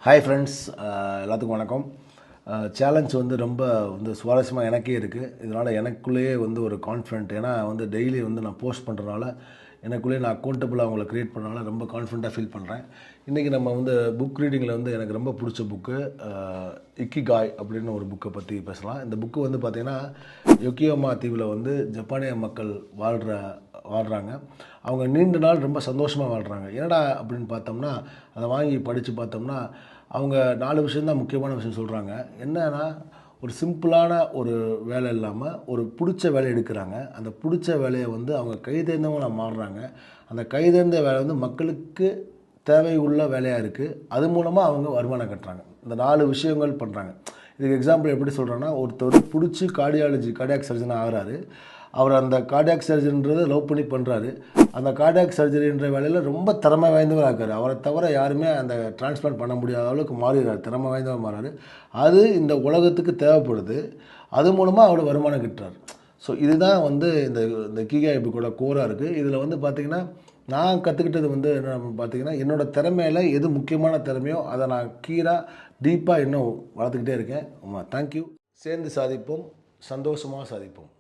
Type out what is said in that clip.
Hi friends, எல்லாத்துக்கும் வணக்கம். Challenge ரொம்ப சுவாரஸ்யமாக எனக்கே இருக்குது. இதனால் எனக்குள்ளேயே ஒரு கான்ஃபிடென்ட், ஏன்னா டெய்லி நான் போஸ்ட் பண்ணுறதுனால எனக்குள்ளேயே நான் அக்கௌண்டபிளாக அவங்கள க்ரியேட் பண்ணனால ரொம்ப கான்ஃபிடென்ட்டாக ஃபீல் பண்ணுறேன். இன்றைக்கி நம்ம புக் ரீடிங்கில் எனக்கு ரொம்ப பிடிச்ச புக்கு இக்கிகாய் அப்படின்னு ஒரு புக்கை பற்றி பேசலாம். இந்த புக்கு பார்த்திங்கன்னா யோக்கியோமா தீவில் ஜப்பானிய மக்கள் வாழ்கிறாங்க. அவங்க நீண்ட நாள் ரொம்ப சந்தோஷமாக வாழ்கிறாங்க. என்னடா அப்படின்னு பார்த்தோம்னா, அதை வாங்கி படித்து பார்த்தோம்னா அவங்க 4 விஷயந்தான் முக்கியமான விஷயம் சொல்கிறாங்க. என்னன்னா, ஒரு சிம்பிளான ஒரு வேலை இல்லாமல் ஒரு பிடிச்ச வேலையை எடுக்கிறாங்க. அந்த பிடிச்ச வேலையை அவங்க கைதேர்ந்தவங்களாக மாறுறாங்க. அந்த கைதேர்ந்த வேலை மக்களுக்கு தேவை உள்ள வேலையாக இருக்குது. அது மூலமாக அவங்க வருமானம் கட்டுறாங்க. இந்த 4 விஷயங்கள் பண்ணுறாங்க. இதுக்கு எக்ஸாம்பிள் எப்படி சொல்கிறேன்னா, ஒருத்தர் பிடிச்சி கார்டியாக் சர்ஜன் ஆகிறாரு. அவர் அந்த கார்டியாக் சர்ஜரின்றதை லவ் பண்ணி பண்ணுறாரு. அந்த கார்டியாக் சர்ஜரின்ற வேலையில் ரொம்ப திறமை வாய்ந்தவராக இருக்கார். அவரை தவிர யாருமே அந்த டிரான்ஸ்பிளான்ட் பண்ண முடியாத அளவுக்கு மாறிடுறாரு, திறமை வாய்ந்தவர் மாறாரு. அது இந்த உலகத்துக்கு தேவைப்படுது. அது மூலமாக அவர் வருமானம் கிட்டுறார். ஸோ இதுதான் இந்த இந்த இக்கிகாய் புக்கோட கோராக இருக்குது. இதில் பார்த்திங்கன்னா, நான் கற்றுக்கிட்டது என்ன பார்த்திங்கன்னா, என்னோடய திறமையில் எது முக்கியமான திறமையோ அதை நான் டீப்பாக இன்னும் வளர்த்துக்கிட்டே இருக்கேன். தேங்க்யூ. சேர்ந்து சாதிப்போம், சந்தோஷமாக சாதிப்போம்.